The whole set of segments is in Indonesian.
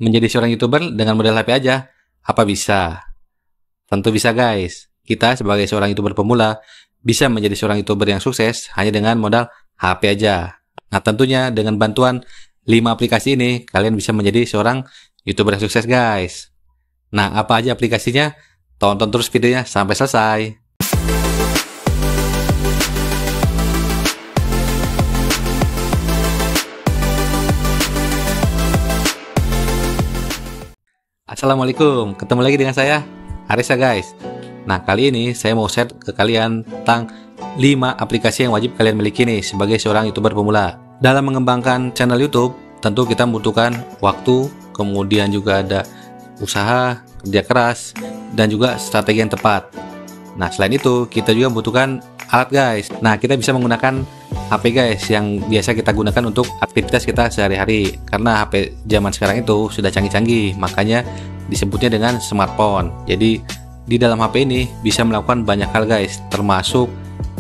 menjadi seorang YouTuber dengan modal HP aja? Apa bisa? Tentu bisa guys. Kita sebagai seorang YouTuber pemula bisa menjadi seorang YouTuber yang sukses hanya dengan modal HP aja. Nah tentunya dengan bantuan 5 aplikasi ini kalian bisa menjadi seorang YouTuber yang sukses guys. Nah apa aja aplikasinya? Tonton terus videonya sampai selesai. Assalamualaikum, ketemu lagi dengan saya, Arisa guys. Nah kali ini saya mau share ke kalian tentang 5 aplikasi yang wajib kalian miliki nih sebagai seorang YouTuber pemula. Dalam mengembangkan channel YouTube, tentu kita membutuhkan waktu, kemudian juga ada usaha, kerja keras, dan juga strategi yang tepat. Nah selain itu, kita juga membutuhkan alat guys. Nah kita bisa menggunakan HP guys yang biasa kita gunakan untuk aktivitas kita sehari-hari. Karena HP zaman sekarang itu sudah canggih-canggih, makanya disebutnya dengan smartphone. Jadi di dalam HP ini bisa melakukan banyak hal guys, termasuk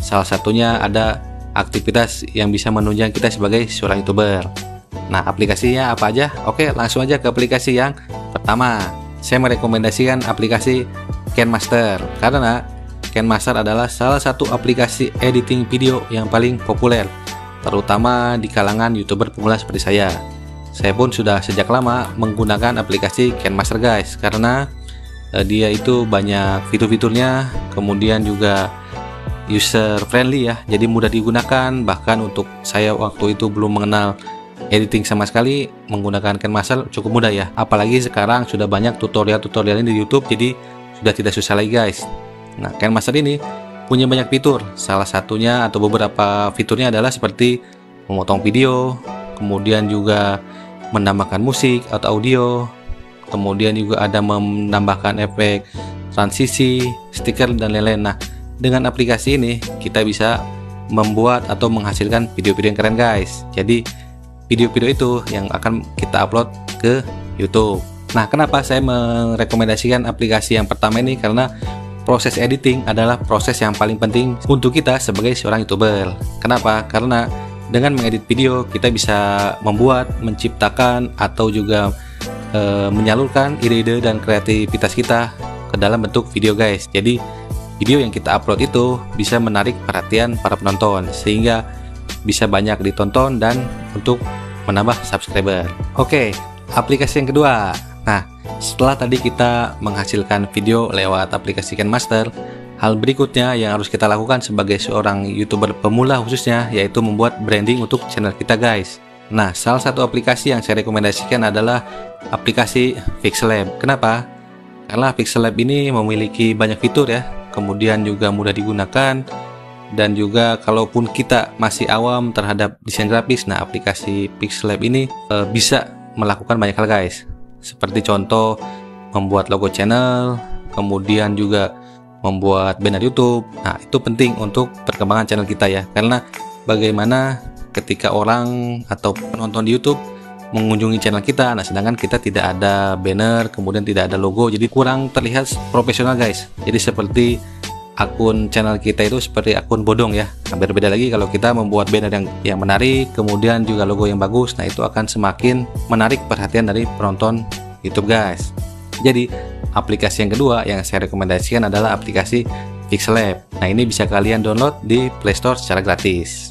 salah satunya ada aktivitas yang bisa menunjang kita sebagai seorang YouTuber. Nah aplikasinya apa aja? Oke langsung aja ke aplikasi yang pertama. Saya merekomendasikan aplikasi KineMaster karena KineMaster adalah salah satu aplikasi editing video yang paling populer, terutama di kalangan YouTuber pemula seperti saya. Saya pun sudah sejak lama menggunakan aplikasi KineMaster guys, karena dia itu banyak fitur-fiturnya, kemudian juga user friendly ya, jadi mudah digunakan. Bahkan untuk saya waktu itu belum mengenal editing sama sekali, menggunakan KineMaster cukup mudah ya. Apalagi sekarang sudah banyak tutorial-tutorial di YouTube, jadi sudah tidak susah lagi guys. Nah, KineMaster ini punya banyak fitur. Salah satunya atau beberapa fiturnya adalah seperti memotong video, kemudian juga menambahkan musik atau audio, kemudian juga ada menambahkan efek transisi, stiker, dan lain-lain. Nah, dengan aplikasi ini kita bisa membuat atau menghasilkan video-video yang keren guys. Jadi, video-video itu yang akan kita upload ke YouTube. Nah, kenapa saya merekomendasikan aplikasi yang pertama ini? Karena proses editing adalah proses yang paling penting untuk kita sebagai seorang YouTuber. Kenapa? Karena dengan mengedit video kita bisa membuat, menciptakan, atau juga menyalurkan ide-ide dan kreativitas kita ke dalam bentuk video guys. Jadi video yang kita upload itu bisa menarik perhatian para penonton sehingga bisa banyak ditonton dan untuk menambah subscriber. Oke, aplikasi yang kedua. Nah, setelah tadi kita menghasilkan video lewat aplikasi KineMaster, hal berikutnya yang harus kita lakukan sebagai seorang YouTuber pemula khususnya yaitu membuat branding untuk channel kita guys. Nah, salah satu aplikasi yang saya rekomendasikan adalah aplikasi Pixellab. Kenapa? Karena Pixellab ini memiliki banyak fitur ya, kemudian juga mudah digunakan, dan juga kalaupun kita masih awam terhadap desain grafis, nah aplikasi Pixellab ini bisa melakukan banyak hal guys. Seperti contoh membuat logo channel, kemudian juga membuat banner YouTube. Nah itu penting untuk perkembangan channel kita ya, karena bagaimana ketika orang atau penonton di YouTube mengunjungi channel kita, nah sedangkan kita tidak ada banner, kemudian tidak ada logo, jadi kurang terlihat profesional guys. Jadi seperti akun channel kita itu seperti akun bodong ya. Nah, berbeda lagi kalau kita membuat banner yang menarik, kemudian juga logo yang bagus. Nah itu akan semakin menarik perhatian dari penonton YouTube guys. Jadi aplikasi yang kedua yang saya rekomendasikan adalah aplikasi Pixellab. Nah ini bisa kalian download di Play Store secara gratis.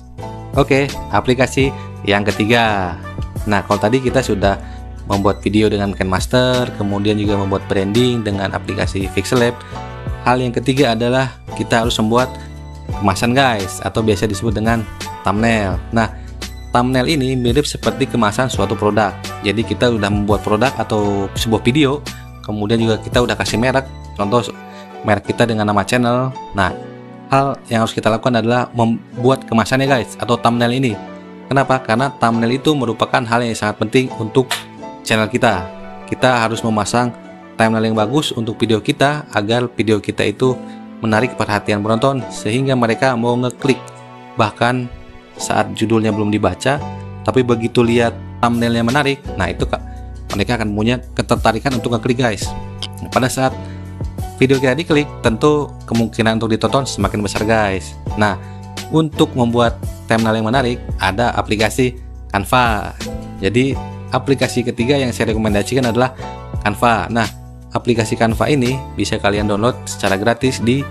Oke, aplikasi yang ketiga. Nah kalau tadi kita sudah membuat video dengan KineMaster, kemudian juga membuat branding dengan aplikasi Pixellab. Hal yang ketiga adalah kita harus membuat kemasan guys, atau biasa disebut dengan thumbnail. Nah thumbnail ini mirip seperti kemasan suatu produk. Jadi kita udah membuat produk atau sebuah video, kemudian juga kita udah kasih merek, contoh merek kita dengan nama channel. Nah hal yang harus kita lakukan adalah membuat kemasannya guys, atau thumbnail ini. Kenapa? Karena thumbnail itu merupakan hal yang sangat penting untuk channel kita. Kita harus memasang thumbnail yang bagus untuk video kita agar video kita itu menarik perhatian penonton sehingga mereka mau ngeklik. Bahkan saat judulnya belum dibaca, tapi begitu lihat thumbnailnya menarik, nah itu mereka akan punya ketertarikan untuk ngeklik guys. Pada saat video kita diklik, tentu kemungkinan untuk ditonton semakin besar guys. Nah untuk membuat thumbnail yang menarik ada aplikasi Canva. Jadi aplikasi ketiga yang saya rekomendasikan adalah Canva. Nah, aplikasi Canva ini bisa kalian download secara gratis di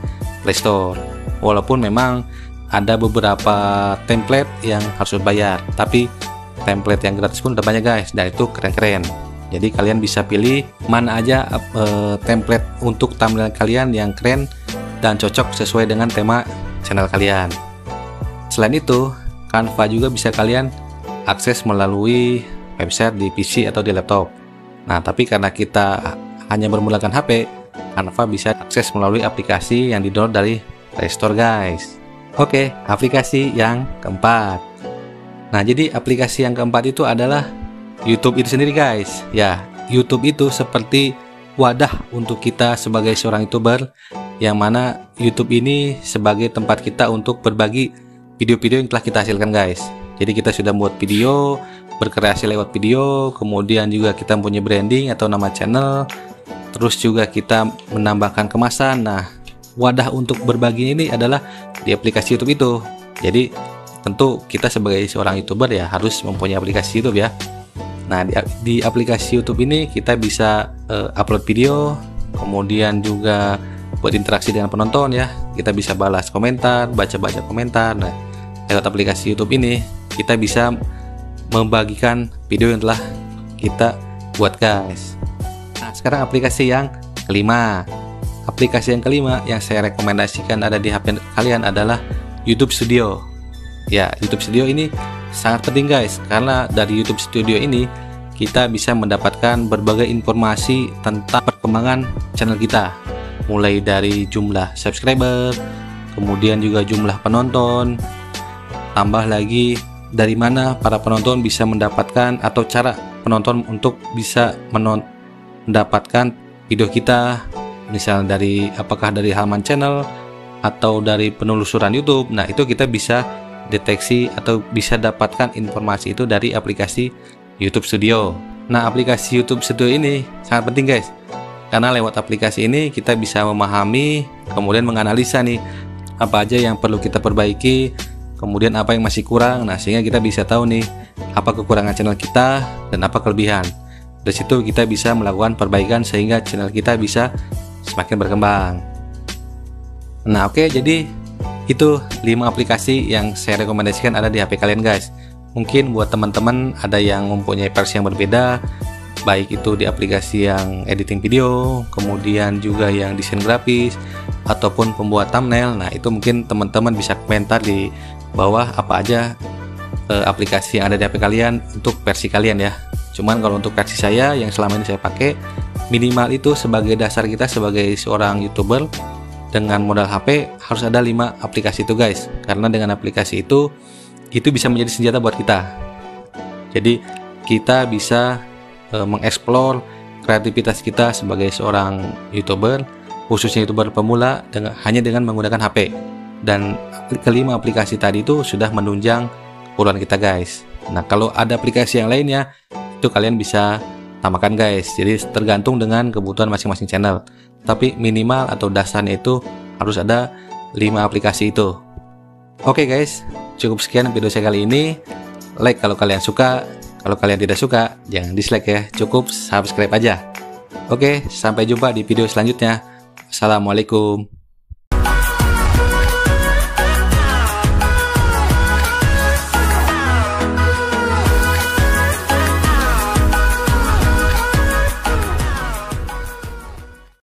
Play Store. Walaupun memang ada beberapa template yang harus bayar, tapi template yang gratis pun udah banyak guys, dan itu keren-keren. Jadi kalian bisa pilih mana aja template untuk thumbnail kalian yang keren dan cocok sesuai dengan tema channel kalian. Selain itu, Canva juga bisa kalian akses melalui website di PC atau di laptop. Nah, tapi karena kita hanya bermulakan HP, Canva bisa akses melalui aplikasi yang di-download dari Play Store guys. Oke, aplikasi yang keempat. Nah, jadi aplikasi yang keempat itu adalah YouTube itu sendiri guys. Ya, YouTube itu seperti wadah untuk kita sebagai seorang YouTuber, yang mana YouTube ini sebagai tempat kita untuk berbagi video-video yang telah kita hasilkan guys. Jadi kita sudah buat video, berkreasi lewat video, kemudian juga kita punya branding atau nama channel, terus juga kita menambahkan kemasan. Nah, wadah untuk berbagi ini adalah di aplikasi YouTube itu. Jadi tentu kita sebagai seorang YouTuber ya harus mempunyai aplikasi YouTube ya. Nah, di aplikasi YouTube ini kita bisa upload video, kemudian juga buat interaksi dengan penonton ya. Kita bisa balas komentar, baca-baca komentar. Nah, lewat aplikasi YouTube ini kita bisa membagikan video yang telah kita buat guys. Nah, sekarang aplikasi yang kelima. Aplikasi yang kelima yang saya rekomendasikan ada di HP kalian adalah YouTube Studio. Ya, YouTube Studio ini sangat penting guys, karena dari YouTube Studio ini kita bisa mendapatkan berbagai informasi tentang perkembangan channel kita, mulai dari jumlah subscriber, kemudian juga jumlah penonton, tambah lagi dari mana para penonton bisa mendapatkan atau cara penonton untuk bisa mendapatkan video kita, misalnya dari apakah dari halaman channel atau dari penelusuran YouTube. Nah, itu kita bisa deteksi atau bisa dapatkan informasi itu dari aplikasi YouTube Studio. Nah, aplikasi YouTube Studio ini sangat penting guys, karena lewat aplikasi ini kita bisa memahami, kemudian menganalisa nih apa aja yang perlu kita perbaiki, kemudian apa yang masih kurang. Nah, sehingga kita bisa tahu nih apa kekurangan channel kita dan apa kelebihan. Dari situ kita bisa melakukan perbaikan sehingga channel kita bisa semakin berkembang. Nah, oke, jadi itu 5 aplikasi yang saya rekomendasikan ada di HP kalian guys. Mungkin buat teman-teman ada yang mempunyai versi yang berbeda, baik itu di aplikasi yang editing video, kemudian juga yang desain grafis, ataupun pembuat thumbnail. Nah, itu mungkin teman-teman bisa komentar di bawah apa aja aplikasi yang ada di HP kalian untuk versi kalian ya. Cuman kalau untuk versi saya yang selama ini saya pakai, minimal itu sebagai dasar kita sebagai seorang YouTuber dengan modal HP harus ada 5 aplikasi itu guys, karena dengan aplikasi itu bisa menjadi senjata buat kita. Jadi kita bisa mengeksplor kreativitas kita sebagai seorang YouTuber, khususnya YouTuber pemula, hanya dengan menggunakan HP. Dan kelima aplikasi tadi itu sudah menunjang keperluan kita guys. Nah, kalau ada aplikasi yang lainnya itu kalian bisa tambahkan guys. Jadi tergantung dengan kebutuhan masing-masing channel, tapi minimal atau dasarnya itu harus ada 5 aplikasi itu. Oke guys, cukup sekian video saya kali ini. Like kalau kalian suka, kalau kalian tidak suka jangan dislike ya, cukup subscribe aja. Oke, sampai jumpa di video selanjutnya. Assalamualaikum.